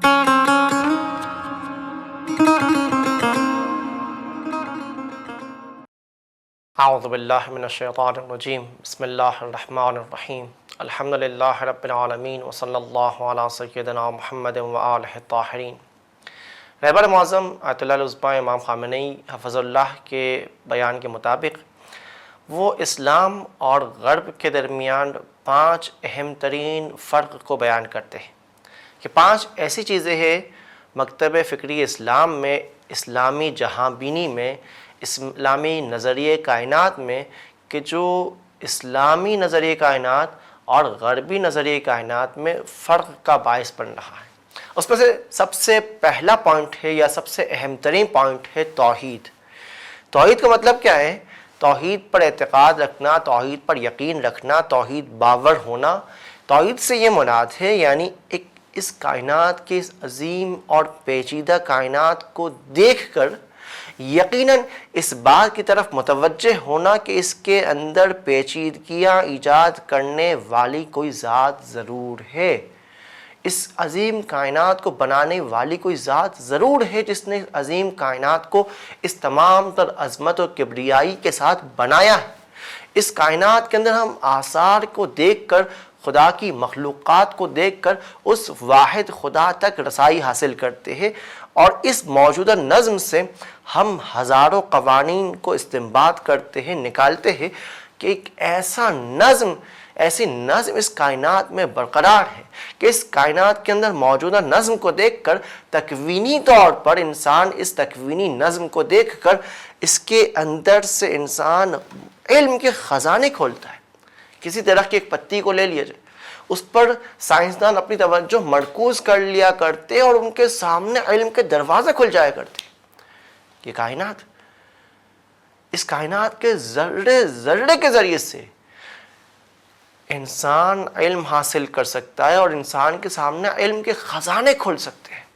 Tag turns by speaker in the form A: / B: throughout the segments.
A: اعوذ باللہ من الشیطان الرجیم بسم اللہ الرحمن الرحیم الحمد للہ رب العالمین وصلی اللہ علی سیدنا محمد وآلہ الطاہرین۔ رہبر معظم آیت اللہ العظمیٰ امام خامنئی حفظ اللہ کے بیان کے مطابق وہ اسلام اور غرب کے درمیان 5 اہم ترین فرق کو بیان کرتے ہیں کہ 5 ایسی چیزیں ہیں مکتب فکری اسلام میں، اسلامی جہاں بینی میں، اسلامی نظریہ کائنات میں، کہ جو اسلامی نظریہ کائنات اور غربی نظریہ کائنات میں فرق کا باعث بن رہا ہے۔ اس میں سے سب سے پہلا پوائنٹ ہے یا سب سے اہم ترین پوائنٹ ہے توحید۔ توحید کا مطلب کیا ہے؟ توحید پر اعتقاد رکھنا، توحید پر یقین رکھنا، توحید باور ہونا۔ توحید سے یہ مراد ہے یعنی اس کائنات کے اس عظیم اور پیچیدہ کائنات کو دیکھ کر یقیناً اس بات کی طرف متوجہ ہونا کہ اس کے اندر پیچیدگیاں ایجاد کرنے والی کوئی ذات ضرور ہے، اس عظیم کائنات کو بنانے والی کوئی ذات ضرور ہے جس نے عظیم کائنات کو اس تمام تر عظمت و کبریائی کے ساتھ بنایا ہے۔ اس کائنات کے اندر ہم آثار کو دیکھ کر، خدا کی مخلوقات کو دیکھ کر اس واحد خدا تک رسائی حاصل کرتے ہیں، اور اس موجودہ نظم سے ہم ہزاروں قوانین کو استنباط کرتے ہیں، نکالتے ہیں کہ ایک ایسی نظم اس کائنات میں برقرار ہے کہ اس کائنات کے اندر موجودہ نظم کو دیکھ کر تکوینی طور پر انسان اس تکوینی نظم کو دیکھ کر اس کے اندر سے انسان علم کے خزانے کھولتا ہے۔ کسی درخت کی ایک پتی کو لے لیا جائے، اس پر سائنسدان اپنی توجہ مرکوز کر لیا کرتے اور ان کے سامنے علم کے دروازے کھل جایا کرتے۔ یہ کائنات، اس کائنات کے ذرے ذرے کے ذریعے سے انسان علم حاصل کر سکتا ہے اور انسان کے سامنے علم کے خزانے کھل سکتے ہیں۔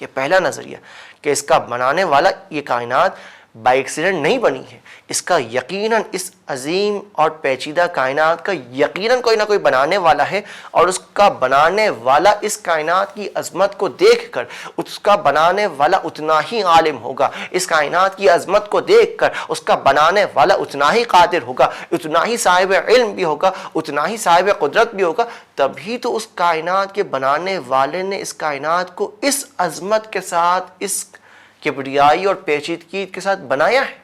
A: یہ پہلا نظریہ کہ اس کا بنانے والا، یہ کائنات بائی ایکسیڈنٹ نہیں بنی ہے، اس کا یقیناً اس عظیم اور پیچیدہ کائنات کا یقیناً کوئی نہ کوئی بنانے والا ہے، اور اس کا بنانے والا اس کائنات کی عظمت کو دیکھ کر اس کا بنانے والا اتنا ہی عالم ہوگا، اس کائنات کی عظمت کو دیکھ کر اس کا بنانے والا اتنا ہی قادر ہوگا، اتنا ہی صاحب علم بھی ہوگا، اتنا ہی صاحب قدرت بھی ہوگا۔ تبھی تو اس کائنات کے بنانے والے نے اس کائنات کو اس عظمت کے ساتھ، اس کبریائی اور پیچیدگی کے ساتھ بنایا ہے۔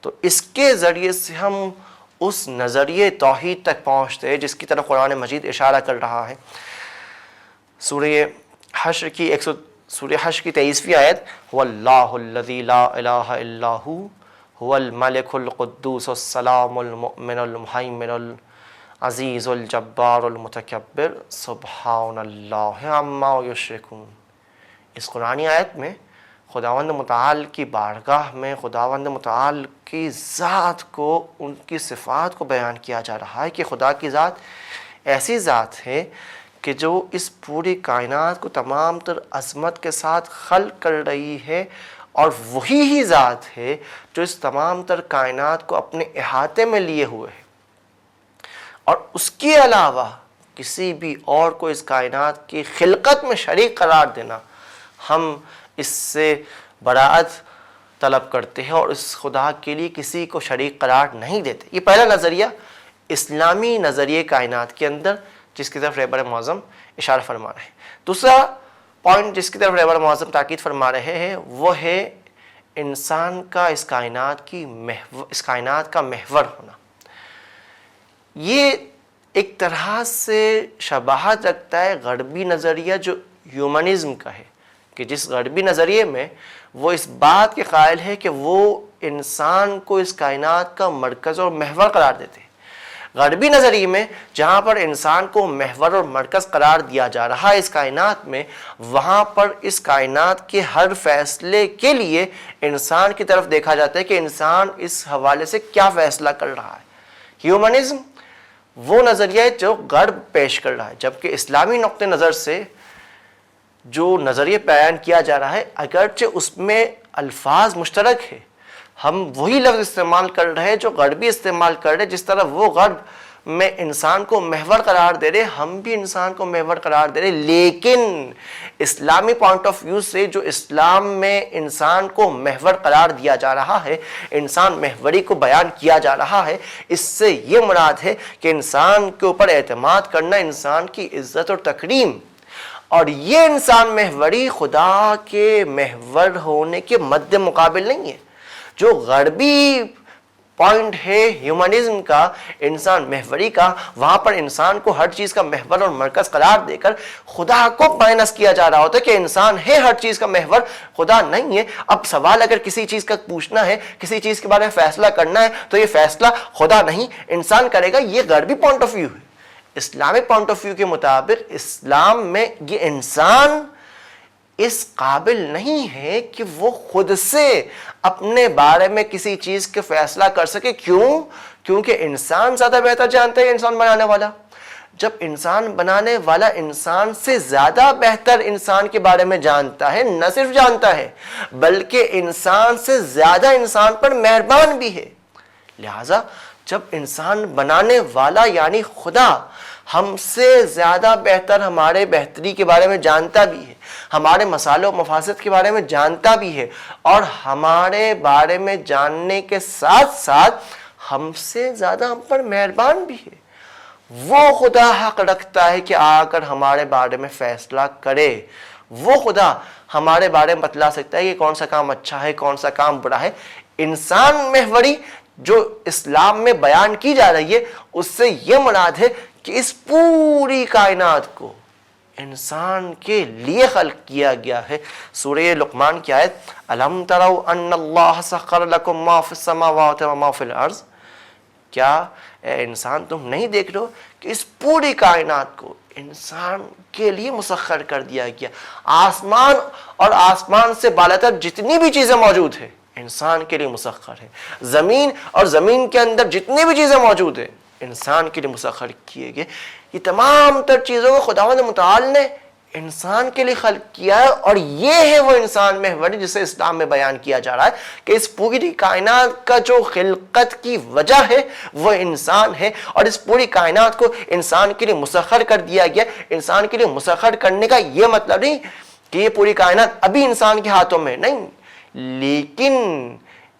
A: تو اس کے ذریعے سے ہم اس نظریے توحید تک پہنچتے ہیں جس کی طرف قرآن مجید اشارہ کر رہا ہے۔ سورہ حشر کی 23ویں آیت، وَاللَّهُ الَّذِي لَا إِلَٰهَ إِلَّا هُوَ الْمَلِكُ الْقُدُّوسُ السَّلَامُ الْمُؤْمِنُ الْمُهَيْمِنُ الْعَزِيزُ الْجَبَّارُ الْمُتَكَبِّرُ سُبْحَانَ اللَّهِ عَمَّا يُشْرِكُونَ۔ اس قرآنی آیت میں خداوند متعال کی بارگاہ میں خداوند متعال کی ذات کو، ان کی صفات کو بیان کیا جا رہا ہے کہ خدا کی ذات ایسی ذات ہے کہ جو اس پوری کائنات کو تمام تر عظمت کے ساتھ خلق کر رہی ہے، اور وہی ہی ذات ہے جو اس تمام تر کائنات کو اپنے احاطے میں لیے ہوئے ہے، اور اس کے علاوہ کسی بھی اور کو اس کائنات کی خلقت میں شریک قرار دینا، ہم اس سے براءت طلب کرتے ہیں اور اس خدا کے لیے کسی کو شریک قرار نہیں دیتے۔ یہ پہلا نظریہ اسلامی نظریہ کائنات کے اندر جس کی طرف رہبر معظم اشارہ فرما رہے ہیں۔ دوسرا پوائنٹ جس کی طرف رہبر معظم تاکید فرما رہے ہیں وہ ہے انسان کا اس کائنات کا محور ہونا۔ یہ ایک طرح سے شباہت رکھتا ہے غربی نظریہ جو ہیومنزم کا ہے، کہ جس غربی نظریے میں وہ اس بات کے قائل ہے کہ وہ انسان کو اس کائنات کا مرکز اور محور قرار دیتے ہیں۔ غربی نظریے میں جہاں پر انسان کو محور اور مرکز قرار دیا جا رہا ہے اس کائنات میں، وہاں پر اس کائنات کے ہر فیصلے کے لیے انسان کی طرف دیکھا جاتا ہے کہ انسان اس حوالے سے کیا فیصلہ کر رہا ہے۔ ہیومنزم وہ نظریہ ہے جو غرب پیش کر رہا ہے، جبکہ اسلامی نقطہ نظر سے جو نظریہ بیان کیا جا رہا ہے اگرچہ اس میں الفاظ مشترک ہے، ہم وہی لفظ استعمال کر رہے ہیں جو غربی استعمال کر رہے ہیں، جس طرح وہ غرب میں انسان کو محور قرار دے رہے، ہم بھی انسان کو محور قرار دے رہے، لیکن اسلامی پوائنٹ آف ویو سے جو اسلام میں انسان کو محور قرار دیا جا رہا ہے، انسان محوری کو بیان کیا جا رہا ہے، اس سے یہ مراد ہے کہ انسان کے اوپر اعتماد کرنا، انسان کی عزت اور تکریم، اور یہ انسان محوری خدا کے محور ہونے کے مد مقابل نہیں ہے۔ جو غربی پوائنٹ ہے ہیومنزم کا، انسان محوری کا، وہاں پر انسان کو ہر چیز کا محور اور مرکز قرار دے کر خدا کو مائنس کیا جا رہا ہوتا ہے کہ انسان ہے ہر چیز کا محور، خدا نہیں ہے۔ اب سوال اگر کسی چیز کا پوچھنا ہے، کسی چیز کے بارے میں فیصلہ کرنا ہے، تو یہ فیصلہ خدا نہیں انسان کرے گا۔ یہ غربی پوائنٹ آف ویو ہے۔ اسلامک پوائنٹ آف ویو کے مطابق اسلام میں یہ انسان اس قابل نہیں ہے کہ وہ خود سے اپنے بارے میں کسی چیز کے فیصلہ کر سکے۔ کیونکہ انسان زیادہ بہتر جانتا ہے انسان بنانے والا۔ جب انسان بنانے والا انسان سے زیادہ بہتر انسان کے بارے میں جانتا ہے، نہ صرف جانتا ہے بلکہ انسان سے زیادہ انسان پر مہربان بھی ہے، لہذا جب انسان بنانے والا یعنی خدا ہم سے زیادہ بہتر ہمارے بہتری کے بارے میں جانتا بھی ہے، ہمارے مصالح و مفاسد کے بارے میں جانتا بھی ہے، اور ہمارے بارے میں جاننے کے ساتھ ساتھ ہم سے زیادہ ہم پر مہربان بھی ہے، وہ خدا حق رکھتا ہے کہ آ کر ہمارے بارے میں فیصلہ کرے۔ وہ خدا ہمارے بارے میں بتلا سکتا ہے کہ کون سا کام اچھا ہے، کون سا کام برا ہے۔ انسان محوری جو اسلام میں بیان کی جا رہی ہے، اس سے یہ مراد ہے کہ اس پوری کائنات کو انسان کے لیے خلق کیا گیا ہے۔ سورہ لقمان کی آیت الم تروا ان اللہ سخر لکم ما فی السماوات و ما فی الارض، کیا اے انسان تم نہیں دیکھ رہے ہو کہ اس پوری کائنات کو انسان کے لیے مسخر کر دیا گیا، آسمان اور آسمان سے بالاتر جتنی بھی چیزیں موجود ہیں انسان کے لیے مسخر ہے، زمین اور زمین کے اندر جتنی بھی چیزیں موجود ہیں انسان کے لیے مسخر کیے گئے۔ یہ تمام تر چیزوں کو خداوند متعال نے انسان کے لیے خلق کیا ہے، اور یہ ہے وہ انسان محوری جسے اسلام میں بیان کیا جا رہا ہے کہ اس پوری کائنات کا جو خلقت کی وجہ ہے وہ انسان ہے، اور اس پوری کائنات کو انسان کے لیے مسخر کر دیا گیا۔ انسان کے لیے مسخر کرنے کا یہ مطلب نہیں کہ یہ پوری کائنات ابھی انسان کے ہاتھوں میں نہیں، لیکن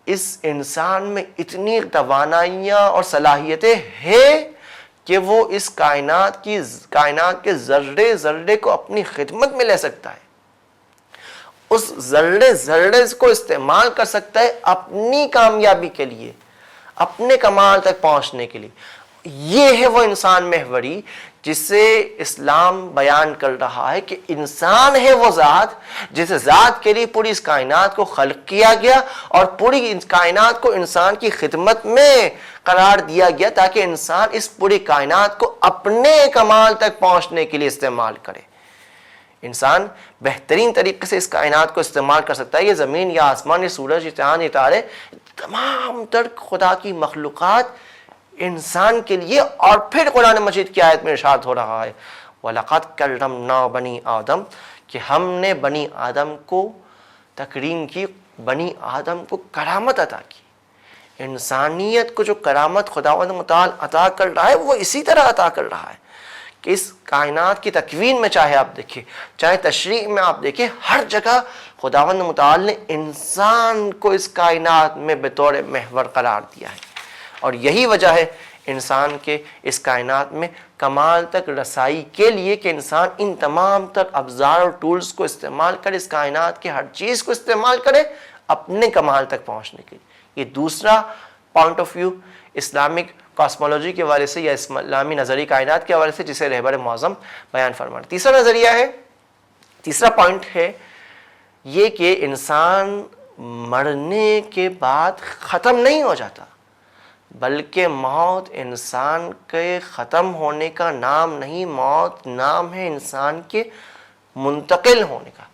A: اس انسان میں اتنی توانائیاں اور صلاحیتیں ہیں کہ وہ اس کائنات کے ذرے ذرے کو اپنی خدمت میں لے سکتا ہے، اس ذرے ذرے کو استعمال کر سکتا ہے اپنی کامیابی کے لیے، اپنے کمال تک پہنچنے کے لیے۔ یہ ہے وہ انسان محوری جسے اسلام بیان کر رہا ہے کہ انسان ہے وہ ذات جسے ذات کے لیے پوری اس کائنات کو خلق کیا گیا، اور پوری اس کائنات کو انسان کی خدمت میں قرار دیا گیا تاکہ انسان اس پوری کائنات کو اپنے کمال تک پہنچنے کے لیے استعمال کرے۔ انسان بہترین طریقے سے اس کائنات کو استعمال کر سکتا ہے۔ یہ زمین یا آسمان، یہ سورج، یہ چاند، یہ تارے، تمام تر خدا کی مخلوقات انسان کے لیے۔ اور پھر قرآن مجید کی آیت میں ارشاد ہو رہا ہے وَلَقَدْ كَرَّمْنَا بَنِي آدم، کہ ہم نے بنی آدم کو تکریم کی، بنی آدم کو کرامت عطا کی۔ انسانیت کو جو کرامت خداوند متعال عطا کر رہا ہے وہ اسی طرح عطا کر رہا ہے کہ اس کائنات کی تکوین میں چاہے آپ دیکھیں، چاہے تشریح میں آپ دیکھیں، ہر جگہ خداوند متعال نے انسان کو اس کائنات میں بطور محور قرار دیا ہے، اور یہی وجہ ہے انسان کے اس کائنات میں کمال تک رسائی کے لیے کہ انسان ان تمام تر ابزار اور ٹولز کو استعمال کرے، اس کائنات کے ہر چیز کو استعمال کرے اپنے کمال تک پہنچنے کے لیے۔ یہ دوسرا point of view Islamic cosmology کے حوالے سے یا اسلامی نظری کائنات کے حوالے سے جسے رہبر معظم بیان فرماتے۔ تیسرا نظریہ ہے، تیسرا پوائنٹ ہے یہ کہ انسان مرنے کے بعد ختم نہیں ہو جاتا، بلکہ موت انسان کے ختم ہونے کا نام نہیں، موت نام ہے انسان کے منتقل ہونے کا۔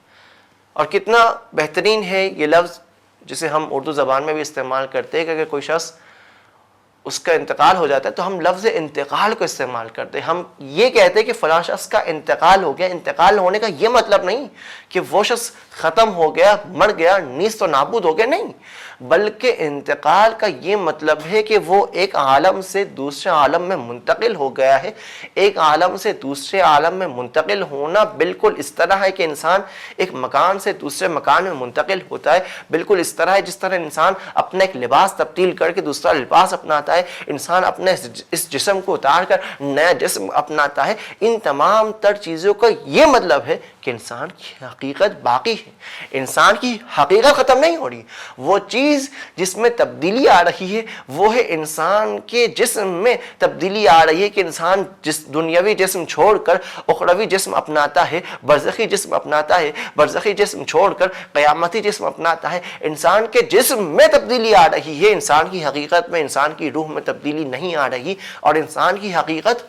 A: اور کتنا بہترین ہے یہ لفظ جسے ہم اردو زبان میں بھی استعمال کرتے ہیں کہ اگر کوئی شخص اس کا انتقال ہو جاتا ہے تو ہم لفظ انتقال کو استعمال کرتے ہیں۔ ہم یہ کہتے ہیں کہ فلاں شخص کا انتقال ہو گیا۔ انتقال ہونے کا یہ مطلب نہیں کہ وہ شخص ختم ہو گیا، مر گیا، نیست و نابود ہو گیا، نہیں، بلکہ انتقال کا یہ مطلب ہے کہ وہ ایک عالم سے دوسرے عالم میں منتقل ہو گیا ہے۔ ایک عالم سے دوسرے عالم میں منتقل ہونا بالکل اس طرح ہے کہ انسان ایک مکان سے دوسرے مکان میں منتقل ہوتا ہے، بالکل اس طرح ہے جس طرح انسان اپنا ایک لباس تبدیل کر کے دوسرا لباس اپناتا ہے، انسان اپنے اس جسم کو اتار کر نیا جسم اپناتا ہے۔ ان تمام تر چیزوں کا یہ مطلب ہے کہ انسان کی حقیقت باقی ہے، انسان کی حقیقت ختم نہیں ہو رہی۔ وہ چیز جس میں تبدیلی آ رہی ہے وہ ہے انسان کے جسم میں تبدیلی آ رہی ہے کہ انسان جس دنیاوی جسم چھوڑ کر اخروی جسم اپناتا ہے، برزخی جسم اپناتا ہے، برزخی جسم چھوڑ کر قیامتی جسم اپناتا ہے۔ انسان کے جسم میں تبدیلی آ رہی ہے، انسان کی حقیقت میں، انسان کی روح میں تبدیلی نہیں آ رہی، اور انسان کی حقیقت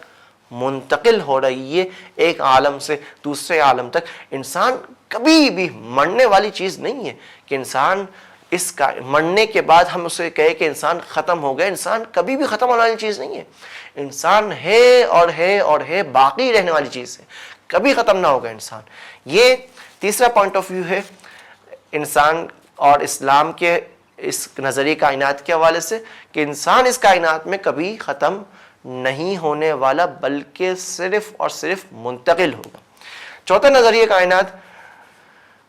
A: منتقل ہو رہی ہے ایک عالم سے دوسرے عالم تک۔ انسان کبھی بھی مرنے والی چیز نہیں ہے کہ انسان اس کا مرنے کے بعد ہم اسے کہے کہ انسان ختم ہو گیا۔ انسان کبھی بھی ختم ہونے والی چیز نہیں ہے، انسان ہے اور ہے اور ہے، باقی رہنے والی چیز ہے، کبھی ختم نہ ہوگا انسان۔ یہ تیسرا پوائنٹ آف ویو ہے انسان اور اسلام کے اس نظریہ کائنات کے حوالے سے کہ انسان اس کائنات میں کبھی ختم نہیں ہونے والا بلکہ صرف اور صرف منتقل ہوگا۔ چوتھا نظریہ کائنات،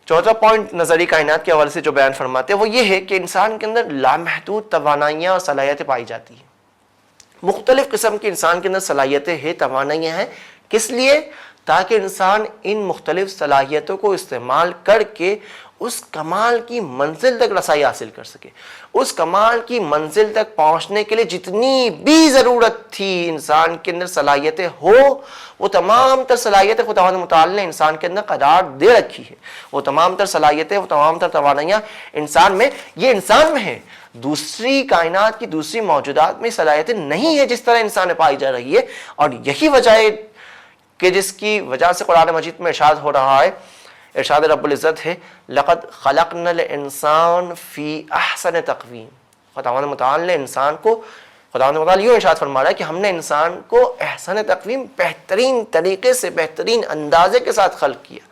A: چوتھا پوائنٹ نظریہ کائنات کے حوالے سے جو بیان فرماتے ہیں وہ یہ ہے کہ انسان کے اندر لامحدود توانائیاں اور صلاحیتیں پائی جاتی ہیں۔ مختلف قسم کی انسان کے اندر صلاحیتیں ہیں، توانائیاں ہیں۔ کس لیے؟ تاکہ انسان ان مختلف صلاحیتوں کو استعمال کر کے اس کمال کی منزل تک رسائی حاصل کر سکے۔ اس کمال کی منزل تک پہنچنے کے لیے جتنی بھی ضرورت تھی انسان کے اندر صلاحیتیں ہو، وہ تمام تر صلاحیتیں خداوند متعال نے انسان کے اندر قرار دے رکھی ہے۔ وہ تمام تر صلاحیتیں، وہ تمام تر توانائیاں انسان میں، یہ انسان میں ہے۔ دوسری کائنات کی دوسری موجودات میں صلاحیتیں نہیں ہے جس طرح انسان میں پائی جا رہی ہے، اور یہی وجہ ہے کہ جس کی وجہ سے قرآن مجید میں ارشاد ہو رہا ہے، ارشاد رب العزت ہے لقد خلقنا الانسان فی احسن تقویم۔ خداوند متعال نے انسان کو، خداوند متعال یوں ارشاد فرما رہا ہے کہ ہم نے انسان کو احسن تقویم، بہترین طریقے سے، بہترین اندازے کے ساتھ خلق کیا۔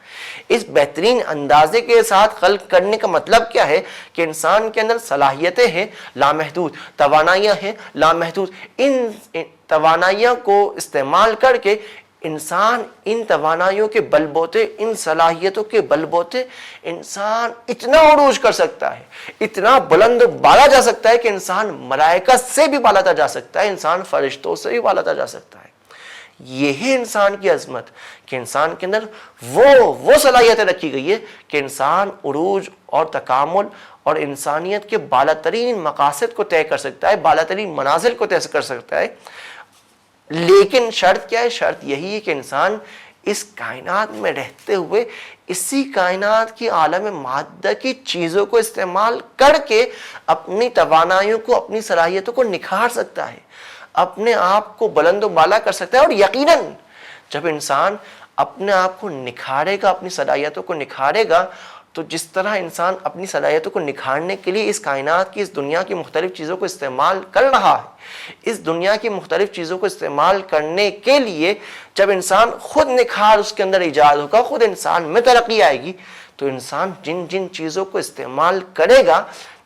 A: اس بہترین اندازے کے ساتھ خلق کرنے کا مطلب کیا ہے کہ انسان کے اندر صلاحیتیں ہیں لامحدود، توانائیاں ہیں لامحدود۔ ان توانائیوں کو استعمال کر کے انسان ان توانائیوں کے بل بوتے، ان صلاحیتوں کے بل بوتے انسان اتنا عروج کر سکتا ہے، اتنا بلند بالا جا سکتا ہے کہ انسان ملائکہ سے بھی بالا جا سکتا ہے، انسان فرشتوں سے بھی بالا جا سکتا ہے۔ یہی انسان کی عظمت کہ انسان کے اندر وہ صلاحیتیں رکھی گئی ہے کہ انسان عروج اور تکامل اور انسانیت کے بالا ترین مقاصد کو طے کر سکتا ہے، بالا ترین منازل کو طے کر سکتا ہے۔ لیکن شرط کیا ہے؟ شرط یہی ہے کہ انسان اس کائنات میں رہتے ہوئے اسی کائنات کی عالم مادہ کی چیزوں کو استعمال کر کے اپنی توانائیوں کو، اپنی صلاحیتوں کو نکھار سکتا ہے، اپنے آپ کو بلند و بالا کر سکتا ہے۔ اور یقیناً جب انسان اپنے آپ کو نکھارے گا، اپنی صلاحیتوں کو نکھارے گا، تو جس طرح انسان اپنی صلاحیتوں کو نکھارنے کے لیے اس کائنات کی، اس دنیا کی مختلف چیزوں کو استعمال کر رہا ہے، اس دنیا کی مختلف چیزوں کو استعمال کرنے کے لیے جب انسان خود نکھار اس کے اندر ایجاد ہوگا، خود انسان میں ترقی آئے گی، تو انسان جن جن چیزوں کو استعمال کرے گا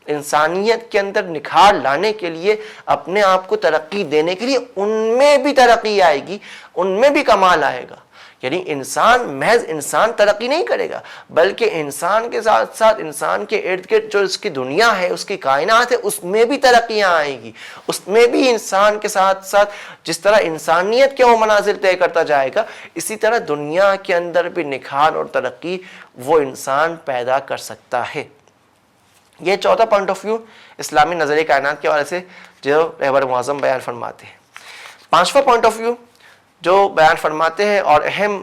A: انسانیت کے اندر نکھار لانے کے لیے، اپنے آپ کو ترقی دینے کے لیے، ان میں بھی ترقی آئے گی، ان میں بھی کمال آئے گا۔ یعنی انسان محض انسان ترقی نہیں کرے گا، بلکہ انسان کے ساتھ ساتھ انسان کے ارد گرد جو اس کی دنیا ہے، اس کی کائنات ہے، اس میں بھی ترقیاں آئیں گی۔ اس میں بھی انسان کے ساتھ ساتھ جس طرح انسانیت کے وہ منازل طے کرتا جائے گا، اسی طرح دنیا کے اندر بھی نکھار اور ترقی وہ انسان پیدا کر سکتا ہے۔ یہ چوتھا پوائنٹ آف ویو اسلامی نظریہ کائنات کے حوالے سے جو رہبر معظم بیان فرماتے ہیں۔ پانچواں پوائنٹ آف ویو جو بیان فرماتے ہیں اور اہم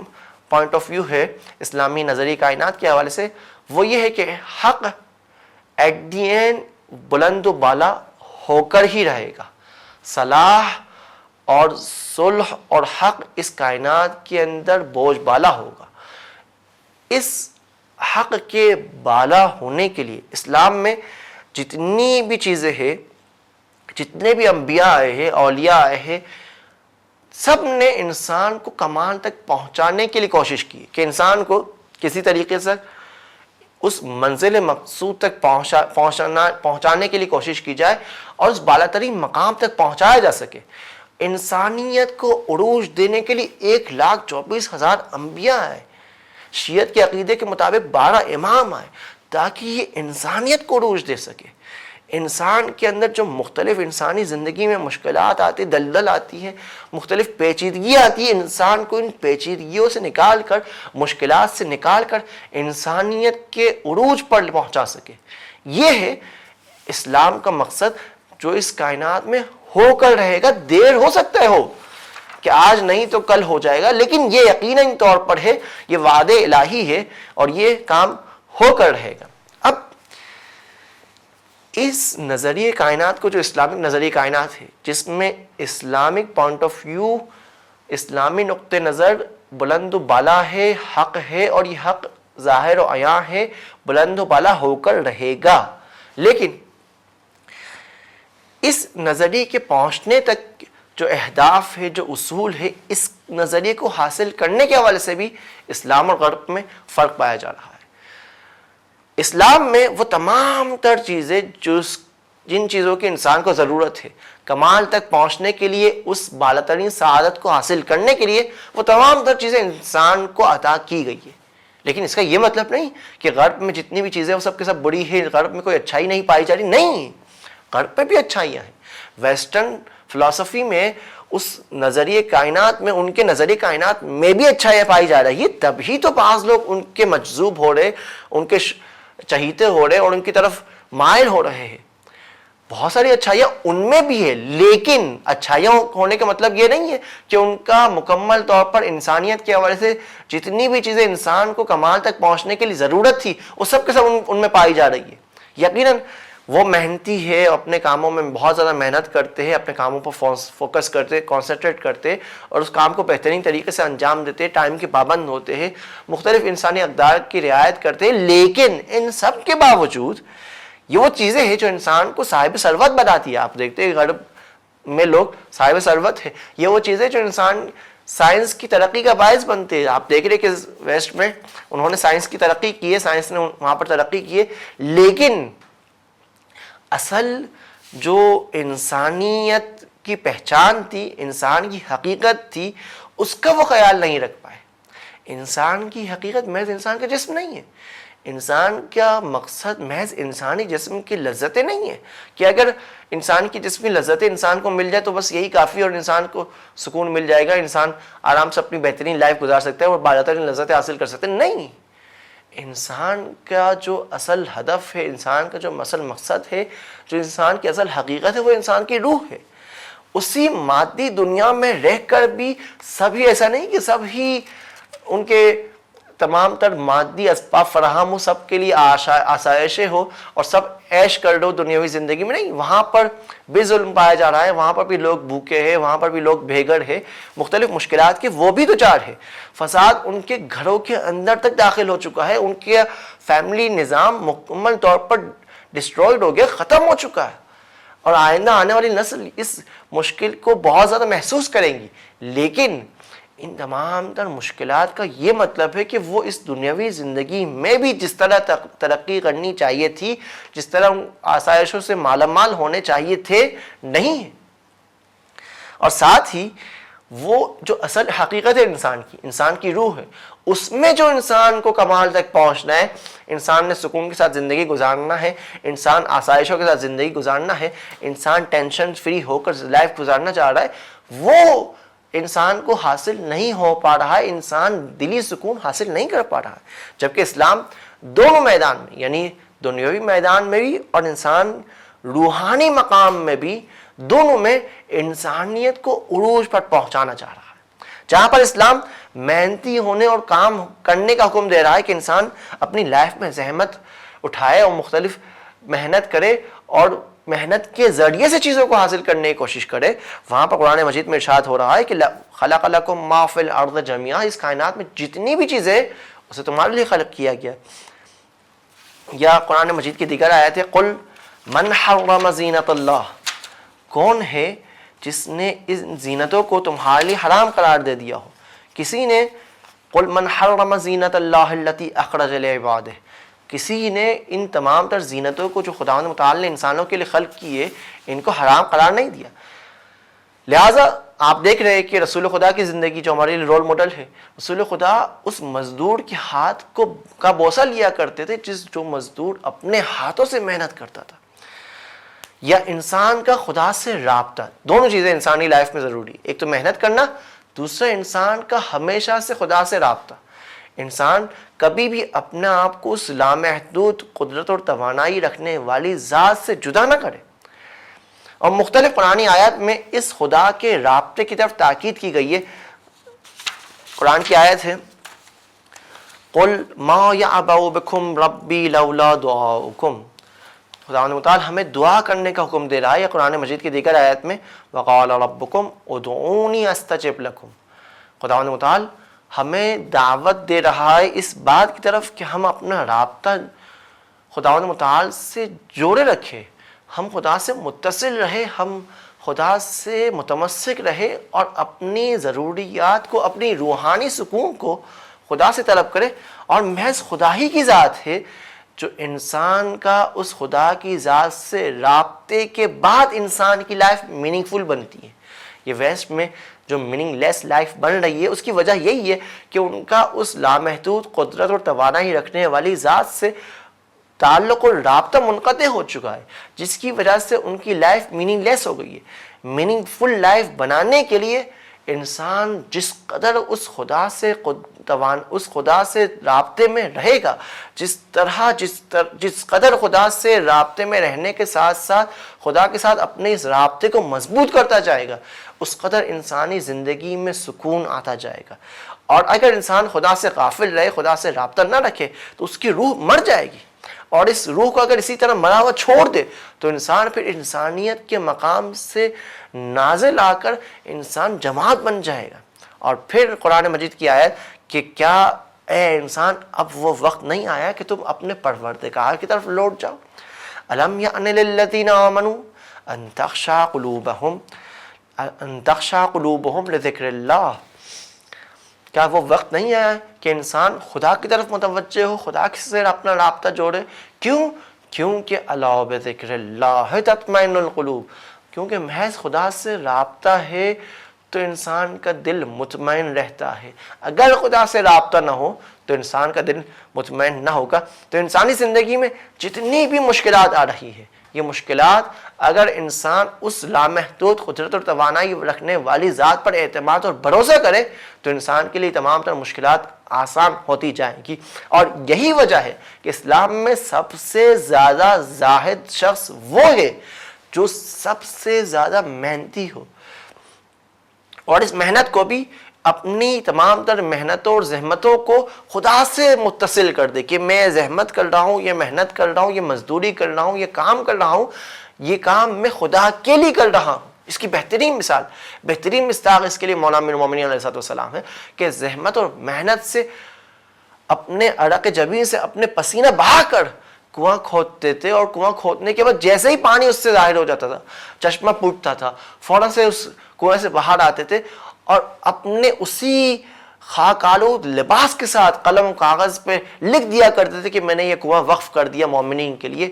A: پوائنٹ آف ویو ہے اسلامی نظریہ کائنات کے حوالے سے، وہ یہ ہے کہ حق ایٹ دی اینڈ بلند و بالا ہو کر ہی رہے گا۔ صلاح اور صلح اور حق اس کائنات کے اندر بوجھ بالا ہوگا۔ اس حق کے بالا ہونے کے لیے اسلام میں جتنی بھی چیزیں ہیں، جتنے بھی انبیاء آئے ہیں، اولیاء آئے ہیں، سب نے انسان کو کمال تک پہنچانے کے لیے کوشش کی کہ انسان کو کسی طریقے سے اس منزل مقصود تک پہنچانے کے لیے کوشش کی جائے اور اس بالا ترین مقام تک پہنچایا جا سکے۔ انسانیت کو عروج دینے کے لیے 1,24,000 انبیاء آئے، شیعت کے عقیدے کے مطابق 12 امام آئے تاکہ یہ انسانیت کو عروج دے سکے۔ انسان کے اندر جو مختلف انسانی زندگی میں مشکلات آتی، دلدل آتی ہے، مختلف پیچیدگی آتی ہے، انسان کو ان پیچیدگیوں سے نکال کر، مشکلات سے نکال کر انسانیت کے عروج پر پہنچا سکے۔ یہ ہے اسلام کا مقصد جو اس کائنات میں ہو کر رہے گا۔ دیر ہو سکتا ہے ہو کہ آج نہیں تو کل ہو جائے گا، لیکن یہ یقیناً طور پر ہے، یہ وعدے الہی ہے اور یہ کام ہو کر رہے گا۔ اب اس نظریہ کائنات کو جو اسلامک نظریہ کائنات ہے، جس میں اسلامک پوائنٹ آف ویو، اسلامی نقطہ نظر بلند و بالا ہے، حق ہے اور یہ حق ظاہر و عیاں ہے، بلند و بالا ہو کر رہے گا، لیکن اس نظریے کے پہنچنے تک جو اہداف ہے، جو اصول ہے، اس نظریے کو حاصل کرنے کے حوالے سے بھی اسلام اور غرب میں فرق پایا جا رہا ہے۔ اسلام میں وہ تمام تر چیزیں جن چیزوں کی انسان کو ضرورت ہے کمال تک پہنچنے کے لیے، اس بالا ترین سعادت کو حاصل کرنے کے لیے، وہ تمام تر چیزیں انسان کو عطا کی گئی ہے۔ لیکن اس کا یہ مطلب نہیں کہ غرب میں جتنی بھی چیزیں وہ سب کے سب بری ہیں، غرب میں کوئی اچھائی نہیں پائی جا رہی، نہیں، غرب میں بھی اچھائیاں ہیں۔ ویسٹرن فلسفی میں، اس نظریہ کائنات میں، ان کے نظریہ کائنات میں بھی اچھائیاں پائی جا رہی ہے، تبھی تو بعض لوگ ان کے مجذوب ہو رہے، ان کے چہیتے ہو رہے اور ان کی طرف مائل ہو رہے ہیں۔ بہت ساری اچھائیاں ان میں بھی ہے، لیکن اچھائیاں ہونے کا مطلب یہ نہیں ہے کہ ان کا مکمل طور پر انسانیت کے حوالے سے جتنی بھی چیزیں انسان کو کمال تک پہنچنے کے لیے ضرورت تھی وہ سب کے سب ان میں پائی جا رہی ہے۔ یقیناً وہ محنتی ہے، اپنے کاموں میں بہت زیادہ محنت کرتے ہیں، اپنے کاموں پر فوکس کرتے، کنسنٹریٹ کرتے اور اس کام کو بہترین طریقے سے انجام دیتے، ٹائم کے پابند ہوتے ہیں، مختلف انسانی اقدار کی رعایت کرتے ہیں، لیکن ان سب کے باوجود یہ وہ چیزیں ہیں جو انسان کو صاحب ثروت بناتی ہے۔ آپ دیکھتے ہیں غرب میں لوگ صاحب ثروت ہے، یہ وہ چیزیں جو انسان سائنس کی ترقی کا باعث بنتے ہیں۔ آپ دیکھ رہے کہ ویسٹ میں انہوں نے سائنس کی ترقی کی ہے، سائنس نے وہاں پر ترقی کی ہے، لیکن اصل جو انسانیت کی پہچان تھی، انسان کی حقیقت تھی، اس کا وہ خیال نہیں رکھ پائے۔ انسان کی حقیقت محض انسان کا جسم نہیں ہے، انسان کا مقصد محض انسانی جسم کی لذتیں نہیں ہیں کہ اگر انسان کی جسم کی لذتیں انسان کو مل جائے تو بس یہی کافی اور انسان کو سکون مل جائے گا، انسان آرام سے اپنی بہترین لائف گزار سکتا ہے اور بالا ترین لذتیں حاصل کر سکتے ہیں۔ نہیں، انسان کا جو اصل ہدف ہے، انسان کا جو اصل مقصد ہے، جو انسان کی اصل حقیقت ہے، وہ انسان کی روح ہے۔ اسی مادی دنیا میں رہ کر بھی سبھی ایسا نہیں کہ سب ہی ان کے تمام تر مادی اسباب فراہم ہو، سب کے لیے آسائشیں ہو اور سب عیش کر لو دنیاوی زندگی میں، نہیں، وہاں پر بھی ظلم پایا جا رہا ہے، وہاں پر بھی لوگ بھوکے ہیں، وہاں پر بھی لوگ بھیگڑ ہیں، مختلف مشکلات کے وہ بھی دوچار ہے۔ فساد ان کے گھروں کے اندر تک داخل ہو چکا ہے، ان کے فیملی نظام مکمل طور پر ڈسٹرائڈ ہو گیا، ختم ہو چکا ہے، اور آئندہ آنے والی نسل اس مشکل کو بہت زیادہ محسوس کریں گی۔ لیکن ان تمام تر مشکلات کا یہ مطلب ہے کہ وہ اس دنیاوی زندگی میں بھی جس طرح ترقی کرنی چاہیے تھی، جس طرح آسائشوں سے مالا مال ہونے چاہیے تھے، نہیں ہے۔ اور ساتھ ہی وہ جو اصل حقیقت ہے انسان کی روح ہے، اس میں جو انسان کو کمال تک پہنچنا ہے، انسان نے سکون کے ساتھ زندگی گزارنا ہے، انسان آسائشوں کے ساتھ زندگی گزارنا ہے، انسان ٹینشن فری ہو کر لائف گزارنا چاہ رہا ہے، وہ انسان کو حاصل نہیں ہو پا رہا ہے، انسان دلی سکون حاصل نہیں کر پا رہا ہے۔ جبکہ اسلام دونوں میدان میں، یعنی دنیاوی میدان میں بھی اور انسان روحانی مقام میں بھی، دونوں میں انسانیت کو عروج پر پہنچانا چاہ رہا ہے۔ جہاں پر اسلام محنتی ہونے اور کام کرنے کا حکم دے رہا ہے کہ انسان اپنی لائف میں زحمت اٹھائے اور مختلف محنت کرے اور محنت کے ذریعے سے چیزوں کو حاصل کرنے کی کوشش کرے، وہاں پر قرآن مجید میں ارشاد ہو رہا ہے کہ خلق لکم ما فی الارض جمیعا، اس کائنات میں جتنی بھی چیزیں اسے تمہارے لیے خلق کیا گیا۔ یا قرآن مجید کی دیگر آیت ہے قل من حرم زینت اللہ، کون ہے جس نے ان زینتوں کو تمہارے لیے حرام قرار دے دیا ہو؟ کسی نے قل من حرم زینت اللہ التی اخرج لعبادہ، کسی نے ان تمام تر زینتوں کو جو خداوند متعال نے انسانوں کے لیے خلق کیے ان کو حرام قرار نہیں دیا. لہٰذا آپ دیکھ رہے ہیں کہ رسول خدا کی زندگی جو ہمارے لیے رول ماڈل ہے, رسول خدا اس مزدور کے ہاتھ کا بوسہ لیا کرتے تھے جو مزدور اپنے ہاتھوں سے محنت کرتا تھا. یا انسان کا خدا سے رابطہ, دونوں چیزیں انسانی لائف میں ضروری, ایک تو محنت کرنا, دوسرا انسان کا ہمیشہ سے خدا سے رابطہ. انسان کبھی بھی اپنے آپ کو اس لامحدود قدرت اور توانائی رکھنے والی ذات سے جدا نہ کرے. اور مختلف قرآنی آیات میں اس خدا کے رابطے کی طرف تاکید کی گئی ہے. قرآن کی آیت ہے قُلْ مَا يَعْبَأُ بِكُمْ رَبِّي لَوْلَا دُعَاؤُكُمْ. خداوند متعال ہمیں دعا کرنے کا حکم دے رہا ہے. قرآن مجید کی دیگر آیت میں وَقَالَ رَبُّكُمْ اُدْعُونِي أَسْتَجِبْ لَكُمْ. خداوند متعال ہمیں دعوت دے رہا ہے اس بات کی طرف کہ ہم اپنا رابطہ خداوند متعال سے جوڑے رکھے, ہم خدا سے متصل رہے, ہم خدا سے متمسک رہے اور اپنی ضروریات کو, اپنی روحانی سکون کو خدا سے طلب کرے. اور محض خدا ہی کی ذات ہے جو انسان کا اس خدا کی ذات سے رابطے کے بعد انسان کی لائف میننگ فل بنتی ہے. یہ ویسٹ میں جو میننگ لیس لائف بن رہی ہے اس کی وجہ یہی ہے کہ ان کا اس لامحدود قدرت اور توانائی رکھنے والی ذات سے تعلق اور رابطہ منقطع ہو چکا ہے, جس کی وجہ سے ان کی لائف میننگ لیس ہو گئی ہے. میننگ فل لائف بنانے کے لیے انسان جس قدر اس خدا سے رابطے میں رہے گا, جس قدر خدا سے رابطے میں رہنے کے ساتھ ساتھ خدا کے ساتھ اپنے اس رابطے کو مضبوط کرتا جائے گا, اس قدر انسانی زندگی میں سکون آتا جائے گا. اور اگر انسان خدا سے غافل رہے, خدا سے رابطہ نہ رکھے, تو اس کی روح مر جائے گی. اور اس روح کو اگر اسی طرح مرا ہوا چھوڑ دے تو انسان پھر انسانیت کے مقام سے نازل آ کر انسان جماعت بن جائے گا. اور پھر قرآن مجید کی آیت کہ کیا اے انسان اب وہ وقت نہیں آیا کہ تم اپنے پروردگار کی طرف لوٹ جاؤ. الم یأن للذین آمنوا ان تخشع قلوبہم لذکر اللہ. کیا وہ وقت نہیں آیا کہ انسان خدا کی طرف متوجہ ہو, خدا سے اپنا رابطہ جوڑے؟ کیوں؟ کیونکہ الا بذکر اللہ تطمئن القلوب. کیونکہ محض خدا سے رابطہ ہے تو انسان کا دل مطمئن رہتا ہے. اگر خدا سے رابطہ نہ ہو تو انسان کا دل مطمئن نہ ہوگا. تو انسانی زندگی میں جتنی بھی مشکلات آ رہی ہے, یہ مشکلات اگر انسان اس لامحدود قدرت اور توانائی رکھنے والی ذات پر اعتماد اور بھروسہ کرے تو انسان کے لیے تمام تر مشکلات آسان ہوتی جائیں گی. اور یہی وجہ ہے کہ اسلام میں سب سے زیادہ زاہد شخص وہ ہے جو سب سے زیادہ محنتی ہو, اور اس محنت کو بھی اپنی تمام تر محنتوں اور زحمتوں کو خدا سے متصل کر دے کہ میں زحمت کر رہا ہوں, یہ محنت کر رہا ہوں, یہ مزدوری کر رہا ہوں, یہ کام کر رہا ہوں, یہ کام میں خدا کے لیے کر رہا ہوں. اس کی بہترین مصداق اس کے لیے مولا امیر المومنین علیہ السلام ہے کہ زحمت اور محنت سے اپنے عرق جبین سے اپنے پسینہ بہا کر کنواں کھودتے تھے, اور کنواں کھودنے کے بعد جیسے ہی پانی اس سے ظاہر ہو جاتا تھا, چشمہ پھوٹتا تھا, فوراً سے اس کنویں سے باہر آتے تھے اور اپنے اسی خاک آلود لباس کے ساتھ قلم و کاغذ پہ لکھ دیا کرتے تھے کہ میں نے یہ کنواں وقف کر دیا مومنین کے لیے,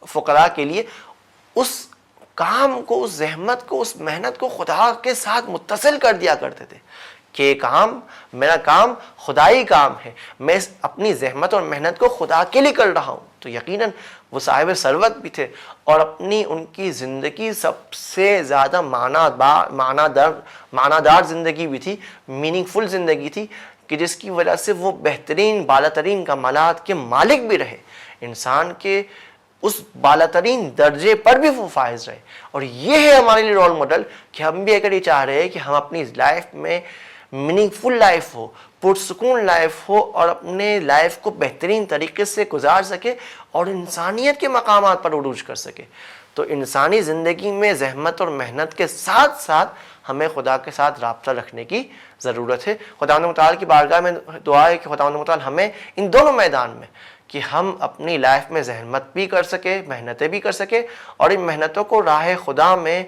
A: فقراء کے لیے. اس کام کو, اس زحمت کو, اس محنت کو خدا کے ساتھ متصل کر دیا کرتے تھے کہ میرا کام خدائی کام ہے, میں اپنی زحمت اور محنت کو خدا کے لیے کر رہا ہوں. تو یقیناً وہ صاحب ثروت بھی تھے اور ان کی زندگی سب سے زیادہ معنی دار زندگی بھی تھی, میننگ فل زندگی تھی, کہ جس کی وجہ سے وہ بہترین بالاترین کمالات کے مالک بھی رہے, انسان کے اس بالاترین درجے پر بھی وہ فائز رہے. اور یہ ہے ہمارے لیے رول ماڈل کہ ہم بھی اگر یہ چاہ رہے ہیں کہ ہم اپنی لائف میں میننگ فل لائف ہو, پرسکون لائف ہو, اور اپنے لائف کو بہترین طریقے سے گزار سکے اور انسانیت کے مقامات پر عروج کر سکے, تو انسانی زندگی میں زحمت اور محنت کے ساتھ ساتھ ہمیں خدا کے ساتھ رابطہ رکھنے کی ضرورت ہے. خداوند متعال کی بارگاہ میں دعا ہے کہ خداوند متعال ہمیں ان دونوں میدان میں کہ ہم اپنی لائف میں زحمت بھی کر سکے، محنتیں بھی کر سکے، اور ان محنتوں کو راہ خدا میں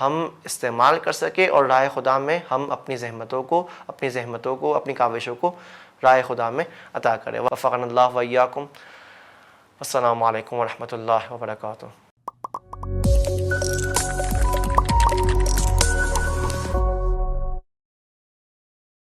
A: ہم استعمال کر سکے، اور راہ خدا میں ہم اپنی زحمتوں کو اپنی کاوشوں کو راہ خدا میں عطا کرے۔ وفقنا اللہ وإیاکم۔ السلام علیکم ورحمۃ اللہ وبرکاتہ۔